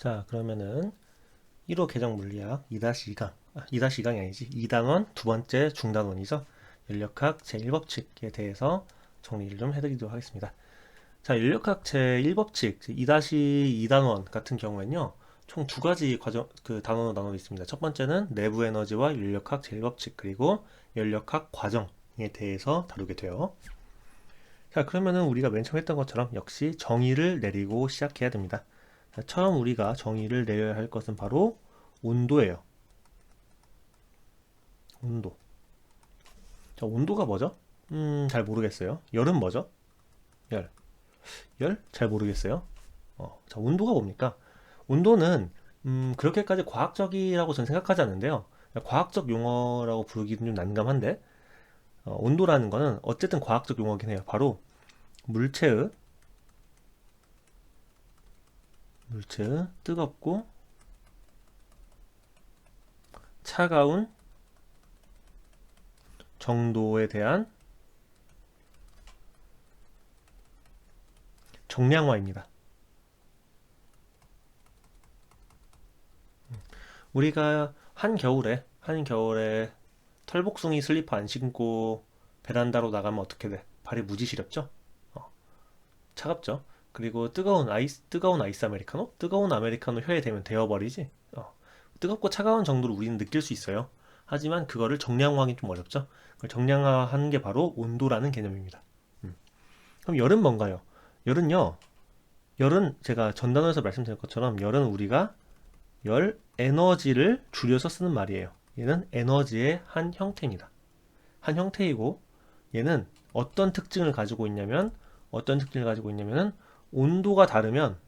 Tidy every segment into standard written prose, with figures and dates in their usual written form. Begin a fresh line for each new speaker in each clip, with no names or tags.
자, 그러면은 1호 계정 물리학 2-2강, 2-2강이 아니지. 2단원 두 번째 중단원이죠. 연력학 제1법칙에 대해서 정리를 좀 해드리도록 하겠습니다. 자, 연력학 제1법칙 2-2단원 같은 경우에는요. 총 두 가지 단원으로 나눠져 있습니다. 첫 번째는 내부 에너지와 연력학 제1법칙, 그리고 연력학 과정에 대해서 다루게 돼요. 자, 그러면은 우리가 맨 처음 했던 것처럼 역시 정의를 내리고 시작해야 됩니다. 자, 처음 우리가 정의를 내려야 할 것은 바로 온도예요. 온도. 자, 온도가 뭐죠? 잘 모르겠어요. 열은 뭐죠? 열. 열? 잘 모르겠어요. 자, 온도가 뭡니까? 온도는 그렇게까지 과학적이라고 저는 생각하지 않는데요. 과학적 용어라고 부르기는 좀 난감한데, 온도라는 거는 어쨌든 과학적 용어긴 해요. 바로 물체의 뜨겁고 차가운 정도에 대한 정량화입니다. 우리가 한겨울에 털복숭이 슬리퍼 안 신고 베란다로 나가면 어떻게 돼? 발이 무지 시렵죠? 어, 차갑죠? 그리고 뜨거운 아이스 아메리카노? 뜨거운 아메리카노 혀에 대면 데워버리지? 뜨겁고 차가운 정도를 우리는 느낄 수 있어요. 하지만 그거를 정량화하기 좀 어렵죠? 그걸 정량화하는 게 바로 온도라는 개념입니다. 그럼 열은 뭔가요? 열은요, 열은 제가 전단어에서 말씀드린 것처럼 열은 우리가 열 에너지를 줄여서 쓰는 말이에요. 얘는 에너지의 한 형태입니다. 한 형태이고 얘는 어떤 특징을 가지고 있냐면은 온도가 다르면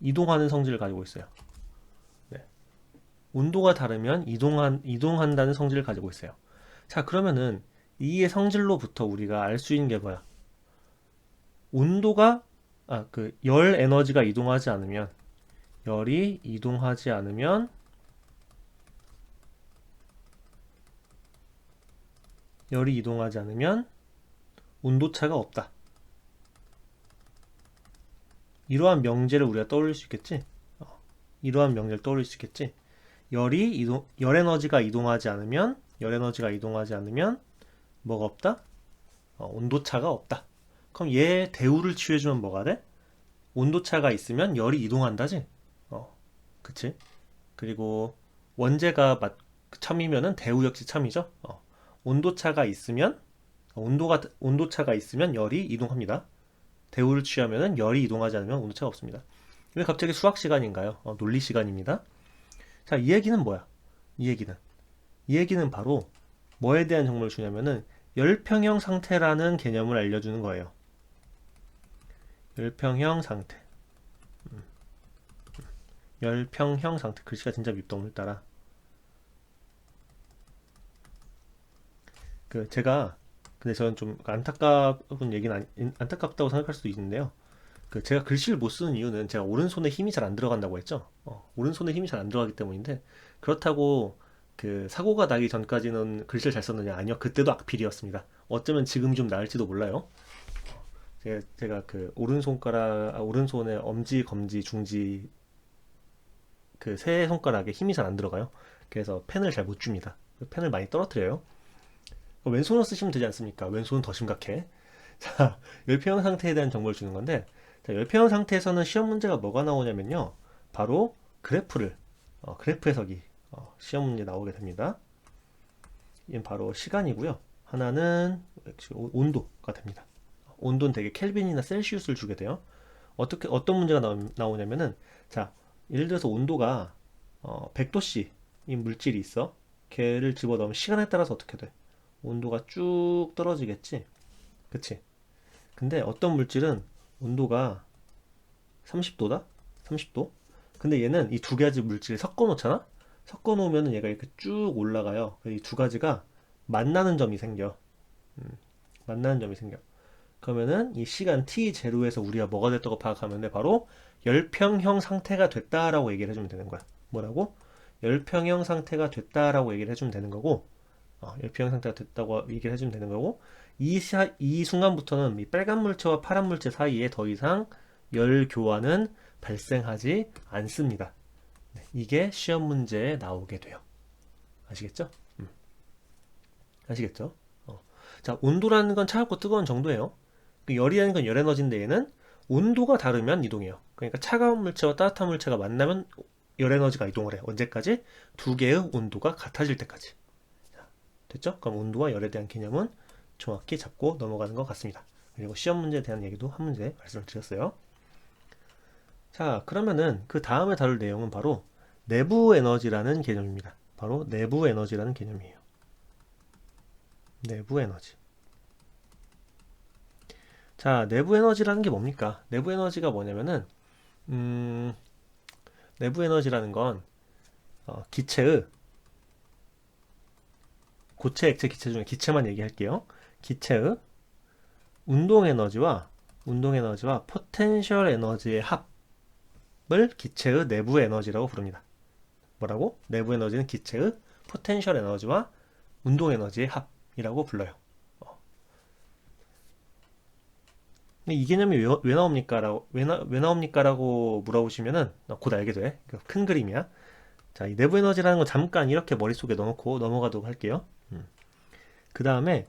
이동하는 성질을 가지고 있어요. 네. 온도가 다르면 이동한다는 성질을 가지고 있어요. 자, 그러면은 이의 성질로부터 우리가 알 수 있는 게 뭐야? 온도가 열 에너지가 열이 이동하지 않으면 온도차가 없다. 이러한 명제를 우리가 떠올릴 수 있겠지? 이러한 명제를 떠올릴 수 있겠지? 열 에너지가 이동하지 않으면 뭐가 없다? 온도차가 없다. 그럼 얘 대우를 취해주면 뭐가 돼? 온도차가 있으면 열이 이동한다지? 그치? 그리고 원재가 참이면은 대우 역시 참이죠? 온도차가 있으면 온도차가 있으면 열이 이동합니다. 대우를 취하면은 열이 이동하지 않으면 온도차가 없습니다. 왜 갑자기 수학 시간인가요? 논리 시간입니다. 자, 이 얘기는 뭐야? 이 얘기는 바로 뭐에 대한 정보를 주냐면은 열평형 상태라는 개념을 알려주는 거예요. 열평형 상태. 열평형 상태. 글씨가 진짜 밉다 오늘따라. 근데 저는 좀 안타깝다고 생각할 수도 있는데요. 제가 글씨를 못 쓰는 이유는 제가 오른손에 힘이 잘 안 들어간다고 했죠. 오른손에 힘이 잘 안 들어가기 때문인데, 그렇다고 사고가 나기 전까지는 글씨를 잘 썼느냐? 아니요. 그때도 악필이었습니다. 어쩌면 지금 좀 나을지도 몰라요. 제가 오른손에 엄지, 검지, 중지 세 손가락에 힘이 잘 안 들어가요. 그래서 펜을 잘 못 줍니다. 펜을 많이 떨어뜨려요. 왼손으로 쓰시면 되지 않습니까? 왼손은 더 심각해. 자, 열평형 상태에 대한 정보를 주는 건데, 자, 열평형 상태에서는 시험 문제가 뭐가 나오냐면요. 바로 그래프 해석이 시험 문제 나오게 됩니다. 이건 바로 시간이고요. 하나는 온도가 됩니다. 온도는 되게 켈빈이나 셀시우스를 주게 돼요. 어떤 문제가 나오냐면은, 자, 예를 들어서 온도가 100도씨인 물질이 있어. 걔를 집어넣으면 시간에 따라서 어떻게 돼? 온도가 쭉 떨어지겠지? 그치? 근데 어떤 물질은 온도가 30도다? 30도? 근데 얘는 이 두 가지 물질을 섞어 놓잖아? 섞어 놓으면 얘가 이렇게 쭉 올라가요. 이 두 가지가 만나는 점이 생겨. 만나는 점이 생겨. 그러면은 이 시간 t0에서 우리가 뭐가 됐다고 파악하면 돼? 바로 열평형 상태가 됐다라고 얘기를 해주면 되는 거야. 뭐라고? 열평형 상태가 됐다라고 얘기를 해주면 되는 거고, 열평형 상태가 됐다고 얘기를 해주면 되는 거고, 이 순간부터는 이 빨간 물체와 파란 물체 사이에 더 이상 열 교환은 발생하지 않습니다. 네, 이게 시험 문제에 나오게 돼요. 아시겠죠? 아시겠죠? 자, 온도라는 건 차갑고 뜨거운 정도예요. 그 열이라는 건 열 에너지인데 얘는 온도가 다르면 이동해요. 그러니까 차가운 물체와 따뜻한 물체가 만나면 열 에너지가 이동을 해요. 언제까지? 두 개의 온도가 같아질 때까지. 자, 됐죠? 그럼 온도와 열에 대한 개념은 정확히 잡고 넘어가는 것 같습니다. 그리고 시험 문제에 대한 얘기도 한 문제 말씀을 드렸어요. 자, 그러면은 그 다음에 다룰 내용은 바로 내부 에너지라는 개념입니다. 바로 내부 에너지라는 개념이에요. 내부 에너지. 자, 내부 에너지라는 게 뭡니까? 내부 에너지가 뭐냐면은, 음, 내부 에너지라는 건, 기체의, 고체, 액체, 기체 중에 기체만 얘기할게요. 기체의 운동 에너지와 포텐셜 에너지의 합을 기체의 내부 에너지라고 부릅니다. 뭐라고? 내부 에너지는 기체의 포텐셜 에너지와 운동 에너지의 합이라고 불러요. 근데 이 개념이 왜 나옵니까? 왜 나옵니까? 라고 물어보시면은 곧 알게 돼. 큰 그림이야. 자, 이 내부 에너지라는 건 잠깐 이렇게 머릿속에 넣어놓고 넘어가도록 할게요. 그 다음에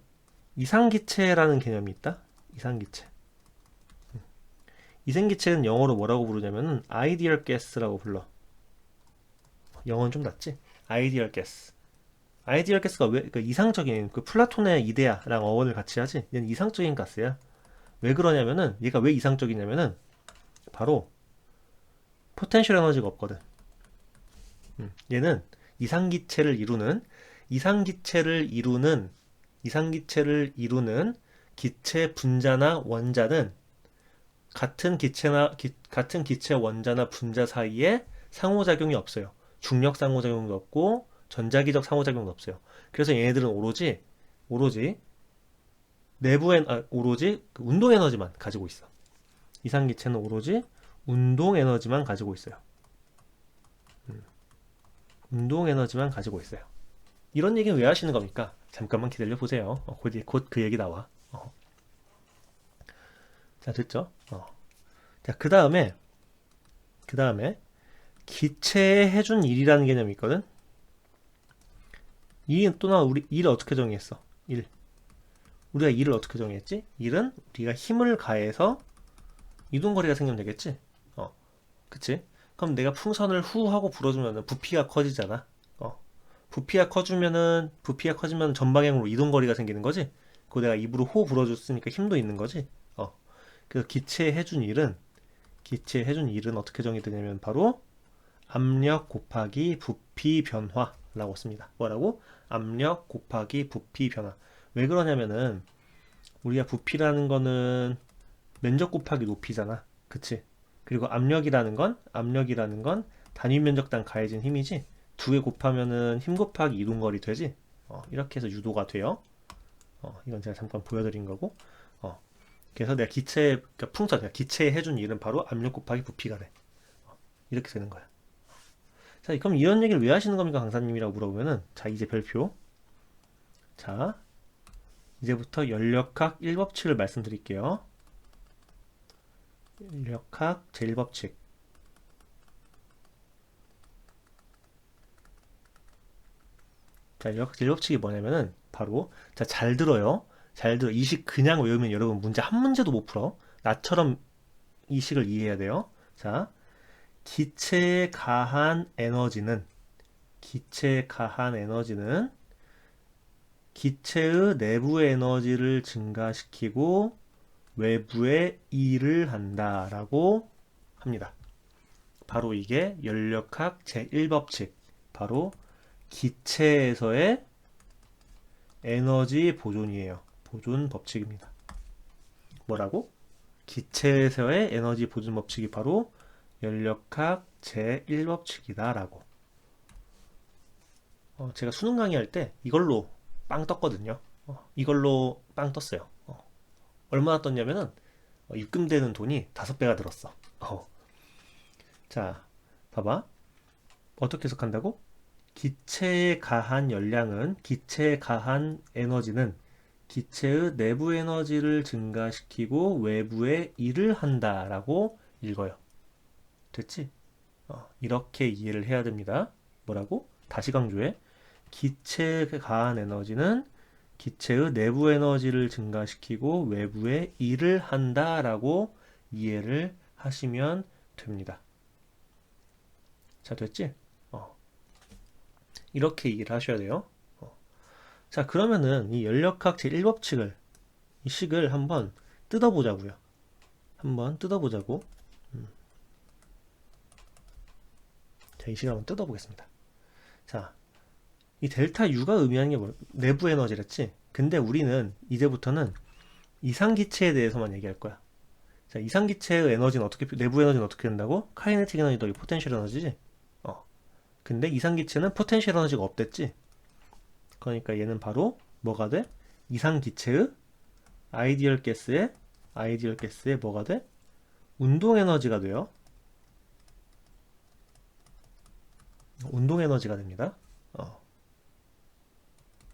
이상기체라는 개념이 있다. 이상기체. 이상기체는 영어로 뭐라고 부르냐면은 ideal gas라고 불러. 영어는 좀 낫지? ideal gas. ideal gas가 왜 그 이상적인 그 플라톤의 이데아랑 어원을 같이 하지? 얘는 이상적인 가스야. 왜 그러냐면은 얘가 왜 이상적이냐면은 바로 포텐셜 에너지가 없거든. 얘는 이상기체를 이루는 이상기체를 이루는 이상기체를 이루는 기체 분자나 원자는 같은 기체 원자나 분자 사이에 상호작용이 없어요. 중력 상호작용도 없고 전자기적 상호작용도 없어요. 그래서 얘네들은 오로지 오로지 그 운동 에너지만 가지고 있어. 이상기체는 오로지 운동 에너지만 가지고 있어요. 운동 에너지만 가지고 있어요. 이런 얘기는 왜 하시는 겁니까? 잠깐만 기다려 보세요. 곧 그 얘기 나와. 자, 됐죠? 자, 그 다음에 기체에 해준 일이라는 개념이 있거든. 우리 일을 어떻게 정의했어? 우리가 일을 어떻게 정의했지? 일은 우리가 힘을 가해서 이동거리가 생기면 되겠지? 그치? 그럼 내가 풍선을 후 하고 불어주면 부피가 커지잖아. 부피가 커지면 전방향으로 이동거리가 생기는 거지? 그거 내가 입으로 호 불어줬으니까 힘도 있는 거지? 그래서 기체에 해준 일은 어떻게 정의되냐면 바로 압력 곱하기 부피 변화라고 씁니다. 뭐라고? 압력 곱하기 부피 변화. 왜 그러냐면은 우리가 부피라는 거는 면적 곱하기 높이잖아. 그치? 그리고 압력이라는 건 단위 면적당 가해진 힘이지. 두 개 곱하면은 힘 곱하기 이동거리 되지. 이렇게 해서 유도가 돼요. 이건 제가 잠깐 보여드린 거고. 그래서 그러니까 기체에 해준 일은 바로 압력 곱하기 부피가 돼. 이렇게 되는 거야. 자, 그럼 이런 얘기를 왜 하시는 겁니까, 강사님이라고 물어보면은, 자, 이제 별표. 자, 이제부터 연력학 1법칙을 말씀드릴게요. 연력학 제1법칙. 자, 연력학 제1법칙이 뭐냐면은, 바로, 자, 잘 들어요. 잘 들어. 이 식 그냥 외우면 여러분 문제 한 문제도 못 풀어. 나처럼 이 식을 이해해야 돼요. 자, 기체에 가한 에너지는 기체의 내부 에너지를 증가시키고 외부에 일을 한다라고 합니다. 바로 이게 연력학 제1법칙. 바로 기체에서의 에너지 보존이에요. 보존 법칙입니다. 뭐라고? 기체에서의 에너지 보존 법칙이 바로 연력학 제1법칙이다라고. 제가 수능 강의할 때 이걸로 빵 떴거든요. 이걸로 빵 떴어요. 얼마나 떴냐면은 입금되는 돈이 5배가 들었어. 자, 봐봐. 어떻게 해석한다고? 기체에 가한 에너지는 기체의 내부 에너지를 증가시키고 외부에 일을 한다라고 읽어요. 됐지? 이렇게 이해를 해야 됩니다. 뭐라고? 다시 강조해. 기체에 가한 에너지는 기체의 내부 에너지를 증가시키고 외부에 일을 한다라고 이해를 하시면 됩니다. 자, 됐지? 이렇게 이해를 하셔야 돼요. 자, 그러면은 이 연력학 제1법칙을 이 식을 한번 뜯어보자고요. 한번 뜯어보자고. 자, 이 식을 한번 뜯어보겠습니다. 자, 이 델타 U가 의미하는 게 뭐? 내부 에너지랬지? 근데 우리는 이제부터는 이상기체에 대해서만 얘기할 거야. 자, 이상기체의 에너지는 어떻게, 내부 에너지는 어떻게 된다고? 카이네틱 에너지 더하기 포텐셜 에너지지? 근데 이상기체는 포텐셜 에너지가 없댔지? 그러니까 얘는 바로 뭐가 돼? 이상기체의 아이디얼 가스의 뭐가 돼? 운동 에너지가 돼요. 운동 에너지가 됩니다.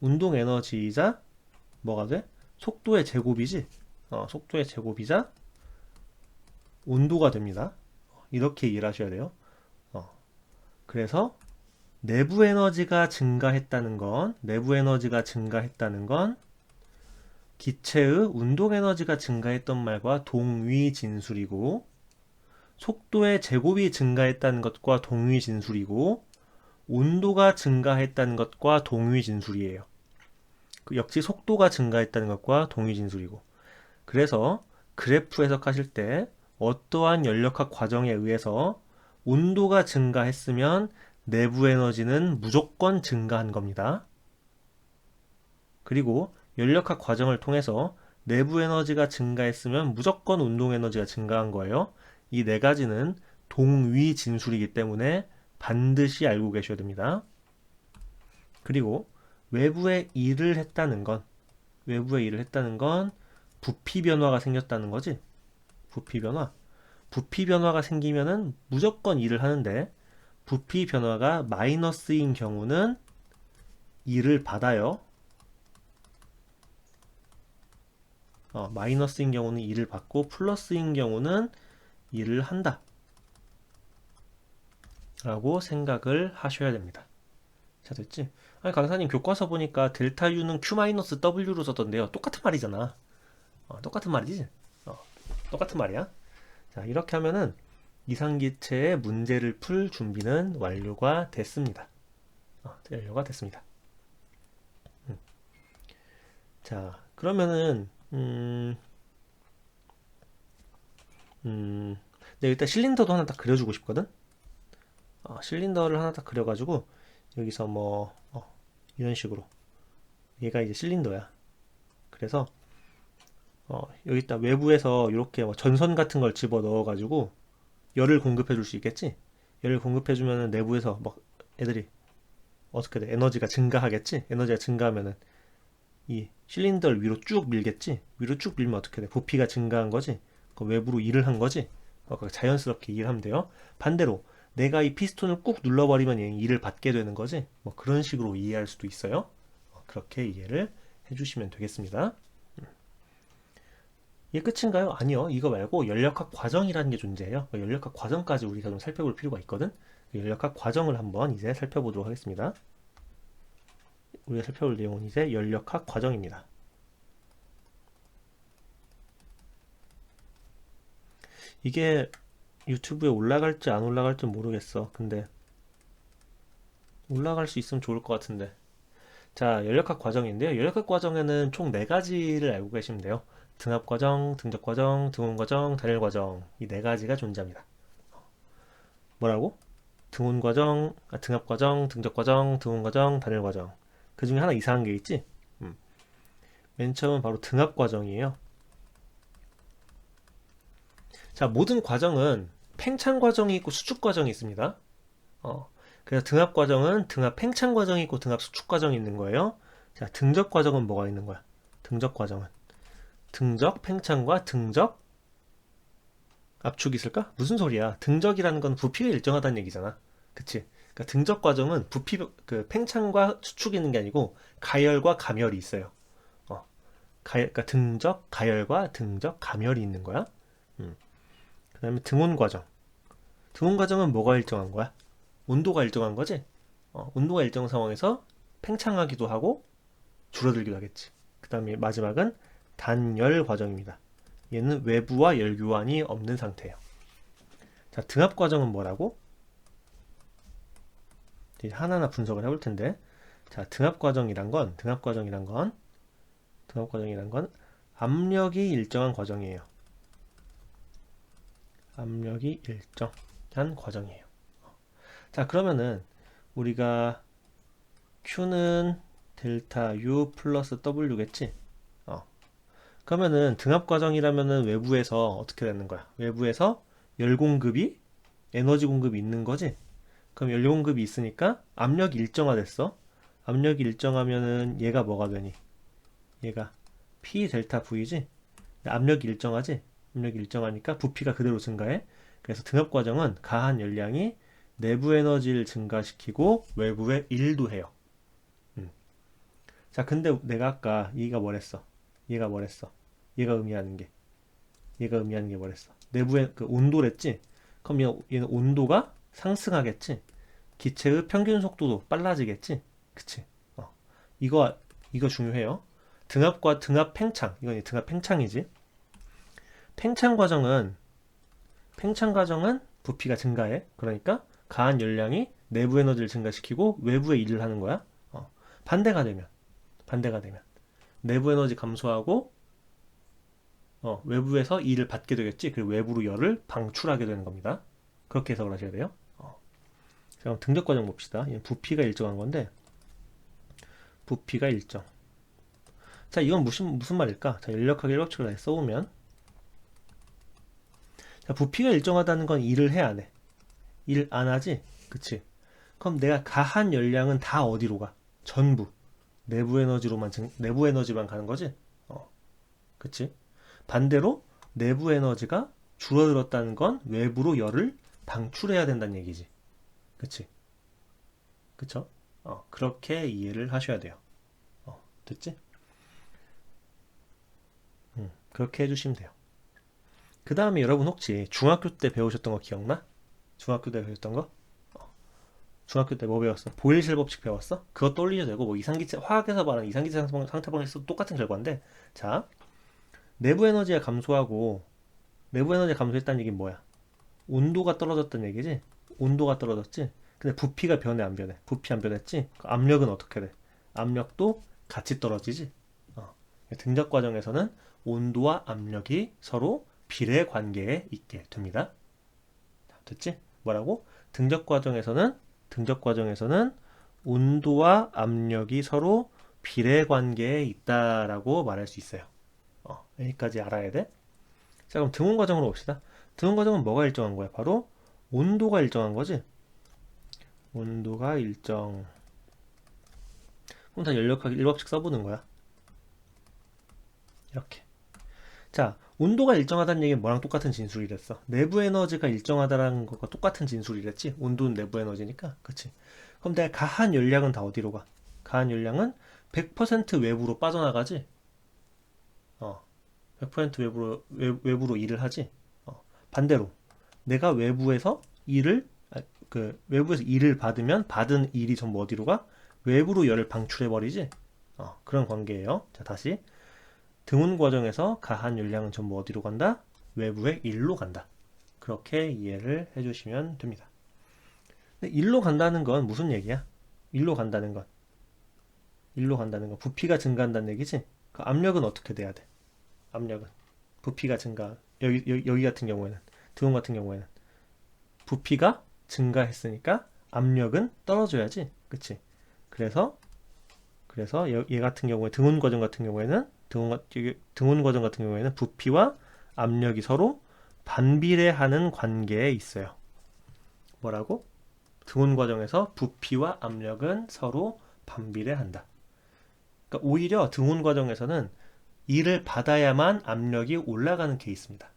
운동 에너지이자 뭐가 돼? 속도의 제곱이지? 속도의 제곱이자 온도가 됩니다. 이렇게 이해를 하셔야 돼요. 그래서 내부 에너지가 증가했다는 건 기체의 운동 에너지가 증가했던 말과 동위진술이고, 속도의 제곱이 증가했다는 것과 동위진술이고, 온도가 증가했다는 것과 동위진술이에요. 역시 속도가 증가했다는 것과 동위진술이고. 그래서 그래프 해석하실 때 어떠한 연력학 과정에 의해서 온도가 증가했으면 내부 에너지는 무조건 증가한 겁니다. 그리고 연력학 과정을 통해서 내부 에너지가 증가했으면 무조건 운동 에너지가 증가한 거예요. 이 네 가지는 동위 진술이기 때문에 반드시 알고 계셔야 됩니다. 그리고 외부에 일을 했다는 건 부피 변화가 생겼다는 거지. 부피 변화가 생기면은 무조건 일을 하는데, 부피 변화가 마이너스인 경우는 일을 받아요. 마이너스인 경우는 일을 받고 플러스인 경우는 일을 한다 라고 생각을 하셔야 됩니다. 자, 됐지? 아니, 강사님 교과서 보니까 델타 U는 Q-W로 썼던데요. 똑같은 말이잖아. 똑같은 말이지? 똑같은 말이야. 자, 이렇게 하면은 이상기체의 문제를 풀 준비는 완료가 됐습니다. 자, 그러면은 내가 일단 실린더도 하나 딱 그려주고 싶거든. 실린더를 하나 딱 그려가지고 여기서 뭐 이런 식으로 얘가 이제 실린더야. 그래서 여기다 외부에서 이렇게 뭐 전선 같은 걸 집어 넣어가지고 열을 공급해 줄 수 있겠지? 열을 공급해 주면은 내부에서 막 애들이 어떻게 돼? 에너지가 증가하겠지? 에너지가 증가하면은 이 실린더를 위로 쭉 밀겠지? 위로 쭉 밀면 어떻게 돼? 부피가 증가한 거지? 그 외부로 일을 한 거지? 자연스럽게 일하면 돼요. 반대로 내가 이 피스톤을 꾹 눌러버리면 얘 일을 받게 되는 거지? 뭐 그런 식으로 이해할 수도 있어요. 그렇게 이해를 해주시면 되겠습니다. 이게 끝인가요? 아니요. 이거 말고 연력학 과정이라는 게 존재해요. 연력학 과정까지 우리가 좀 살펴볼 필요가 있거든. 연력학 과정을 한번 이제 살펴보도록 하겠습니다. 우리가 살펴볼 내용은 이제 연력학 과정입니다. 이게 유튜브에 올라갈지 안 올라갈지 모르겠어. 근데 올라갈 수 있으면 좋을 것 같은데. 자, 연력학 과정인데요. 연력학 과정에는 총 4가지를 알고 계시면 돼요. 등합과정, 등적과정, 등온과정, 단일과정. 이 4가지가 존재합니다. 뭐라고? 등온과정, 등합과정, 등적과정, 등온과정, 단일과정. 그 중에 하나 이상한 게 있지? 맨 처음은 바로 등합과정이에요. 자, 모든 과정은 팽창과정이 있고 수축과정이 있습니다. 그래서 등합과정은 등합 팽창과정이 있고 등합 수축과정이 있는 거예요. 자, 등적과정은 뭐가 있는 거야? 등적과정은 등적 팽창과 등적 압축이 있을까? 무슨 소리야? 등적이라는 건 부피가 일정하다는 얘기잖아. 그치? 그러니까 등적 과정은 부피 그 팽창과 수축이 있는 게 아니고 가열과 감열이 있어요. 그러니까 등적 가열과 등적 가멸이 있는 거야. 그 다음에 등온 과정. 등온 과정은 뭐가 일정한 거야? 온도가 일정한 거지? 온도가 일정 상황에서 팽창하기도 하고 줄어들기도 하겠지. 그 다음에 마지막은 단열 과정입니다. 얘는 외부와 열 교환이 없는 상태예요. 자, 등압 과정은 뭐라고? 이제 하나하나 분석을 해볼 텐데, 자, 등압 과정이란 건 압력이 일정한 과정이에요. 압력이 일정한 과정이에요. 자, 그러면은 우리가 Q는 델타 U 플러스 W겠지? 그러면은 등압 과정이라면은 외부에서 어떻게 되는 거야? 외부에서 열 공급이, 에너지 공급이 있는 거지? 그럼 열 공급이 있으니까 압력이 일정화됐어. 압력이 일정하면은 얘가 뭐가 되니? 얘가 P 델타 V지? 압력이 일정하지? 압력이 일정하니까 부피가 그대로 증가해. 그래서 등압 과정은 가한 열량이 내부 에너지를 증가시키고 외부에 일도 해요. 자, 근데 내가 아까 얘가 뭐랬어? 얘가 의미하는 게 뭐랬어? 내부의 그 온도랬지? 그럼 얘는 온도가 상승하겠지? 기체의 평균 속도도 빨라지겠지? 그치? 이거 중요해요. 등압과 등압 팽창. 이건 등압 팽창이지. 팽창 과정은 부피가 증가해. 그러니까 가한 열량이 내부 에너지를 증가시키고 외부에 일을 하는 거야. 반대가 되면 내부 에너지 감소하고 외부에서 일을 받게 되겠지. 그리고 외부로 열을 방출하게 되는 겁니다. 그렇게 해석을 하셔야 돼요. 그럼 등적 과정 봅시다. 얘는 부피가 일정한 건데, 부피가 일정. 자, 이건 무슨 말일까? 자, 열역학 일법칙을 다시 써보면, 자, 부피가 일정하다는 건 일을 해, 안 해? 일 안 하지? 그치? 그럼 내가 가한 열량은 다 어디로 가? 전부 내부 에너지만 가는 거지? 그치? 반대로 내부 에너지가 줄어들었다는 건 외부로 열을 방출해야 된다는 얘기지. 그치? 그쵸? 그렇게 이해를 하셔야 돼요. 됐지? 그렇게 해주시면 돼요. 그 다음에 여러분 혹시 중학교 때 배우셨던 거 기억나? 중학교 때 배웠던 거? 중학교 때 뭐 배웠어? 보일실 법칙 배웠어? 그거 떠올리셔도 되고, 뭐 이상기체, 화학에서 말하는 이상기체 상태방에서도 똑같은 결과인데, 자, 내부 에너지가 감소했다는 얘기는 뭐야? 온도가 떨어졌다는 얘기지? 온도가 떨어졌지? 근데 부피가 변해, 안 변해? 부피 안 변했지? 압력은 어떻게 돼? 압력도 같이 떨어지지? 등적 과정에서는 온도와 압력이 서로 비례 관계에 있게 됩니다. 됐지? 뭐라고? 등적 과정에서는 온도와 압력이 서로 비례 관계에 있다라고 말할 수 있어요. 여기까지 알아야 돼. 자, 그럼 등온 과정으로 봅시다. 등온 과정은 뭐가 일정한 거야? 바로 온도가 일정한 거지. 온도가 일정. 그럼 다 열역학 1법칙 써보는 거야. 이렇게. 자, 온도가 일정하다는 얘기는 뭐랑 똑같은 진술이랬어? 내부 에너지가 일정하다는 것과 똑같은 진술이랬지? 온도는 내부 에너지니까. 그치? 그럼 내가 가한 열량은 다 어디로 가? 가한 열량은 100% 외부로 빠져나가지? 100% 외부로 일을 하지? 반대로 내가 외부에서 일을 받으면 받은 일이 전부 어디로 가? 외부로 열을 방출해버리지? 그런 관계예요. 자, 다시. 등온 과정에서 가한 열량은 전부 어디로 간다? 외부의 일로 간다. 그렇게 이해를 해주시면 됩니다. 근데 일로 간다는 건 무슨 얘기야? 일로 간다는 건 부피가 증가한다는 얘기지? 그 압력은 어떻게 돼야 돼? 압력은 부피가 증가. 여기 같은 경우에는, 등온 같은 경우에는 부피가 증가했으니까 압력은 떨어져야지. 그치? 그래서 얘 같은 경우에 등온 과정 같은 경우에는 부피와 압력이 서로 반비례하는 관계에 있어요. 뭐라고? 등온 과정에서 부피와 압력은 서로 반비례한다. 그러니까 오히려 등온 과정에서는 일을 받아야만 압력이 올라가는 케이스입니다.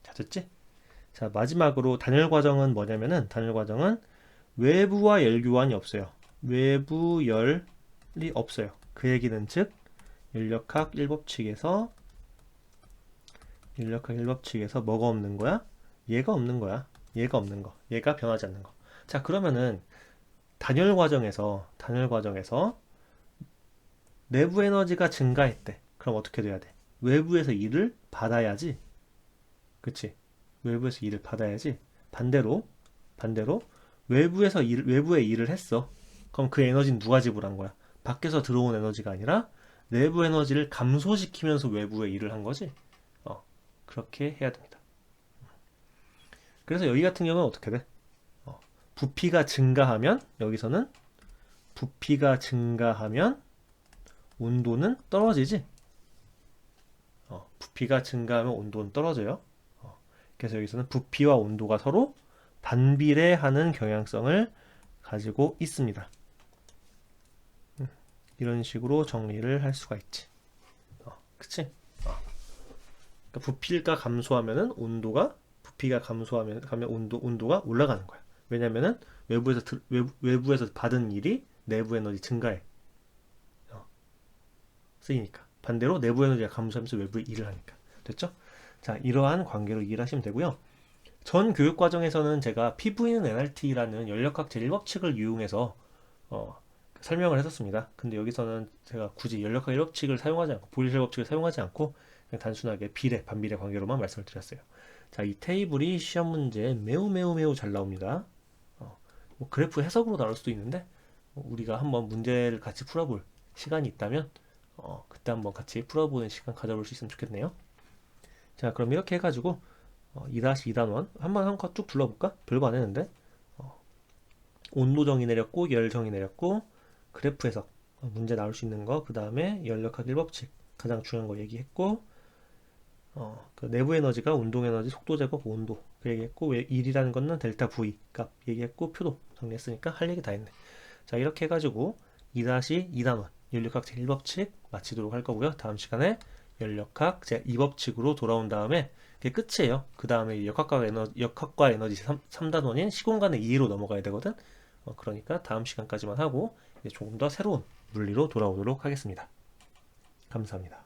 자, 됐지? 자, 마지막으로 단열 과정은 뭐냐면은, 단열 과정은 외부와 열 교환이 없어요. 외부 열이 없어요. 그 얘기는 즉 연력학 1법칙에서 뭐가 없는 거야? 얘가 없는 거야. 얘가 없는 거. 얘가 변하지 않는 거. 자, 그러면은 단열 과정에서 내부 에너지가 증가했대. 그럼 어떻게 돼야 돼? 외부에서 일을 받아야지. 그치? 외부에서 일을 받아야지. 반대로 외부에 일을 했어. 그럼 그 에너지는 누가 지불한 거야? 밖에서 들어온 에너지가 아니라 내부 에너지를 감소시키면서 외부에 일을 한 거지. 그렇게 해야 됩니다. 그래서 여기 같은 경우는 어떻게 돼? 부피가 증가하면, 여기서는 부피가 증가하면 온도는 떨어지지. 부피가 증가하면 온도는 떨어져요. 그래서 여기서는 부피와 온도가 서로 반비례하는 경향성을 가지고 있습니다. 이런 식으로 정리를 할 수가 있지. 그치? 그러니까 부피가 감소하면은 부피가 감소하면 온도가 올라가는 거야. 왜냐면은 외부에서 받은 일이 내부 에너지 증가에 쓰이니까. 반대로 내부 에너지가 감소하면서 외부에 일을 하니까. 됐죠? 자, 이러한 관계로 이해를 하시면 되고요. 전 교육 과정에서는 제가 PV는 NRT라는 연력학 제1법칙을 이용해서 설명을 했었습니다. 근데 여기서는 제가 굳이 연력학 1법칙을 사용하지 않고 보일러 법칙을 사용하지 않고 그냥 단순하게 반비례 관계로만 말씀을 드렸어요. 자, 이 테이블이 시험 문제에 매우 잘 나옵니다. 뭐 그래프 해석으로 나올 수도 있는데 우리가 한번 문제를 같이 풀어볼 시간이 있다면 그때 한번 같이 풀어보는 시간 가져볼 수 있으면 좋겠네요. 자, 그럼 이렇게 해가지고 2-2단원 한번 쭉 둘러볼까? 별거 안 했는데 온도 정의 내렸고 열 정의 내렸고 그래프 해석 문제 나올 수 있는 거, 그 다음에 연력학 1법칙 가장 중요한 거 얘기했고 그 내부 에너지가 운동 에너지, 속도 제곱, 온도 그 얘기했고, 왜 일이라는 거는 델타 V 값 얘기했고, 표도 정리했으니까 할 얘기 다 했네. 자, 이렇게 해가지고 2-2단원 연력학 제1법칙 마치도록 할 거고요. 다음 시간에 연력학 제2법칙으로 돌아온 다음에 그게 끝이에요. 그 다음에 역학과 에너지 3단원인 시공간의 이해로 넘어가야 되거든. 그러니까 다음 시간까지만 하고 이제 조금 더 새로운 물리로 돌아오도록 하겠습니다. 감사합니다.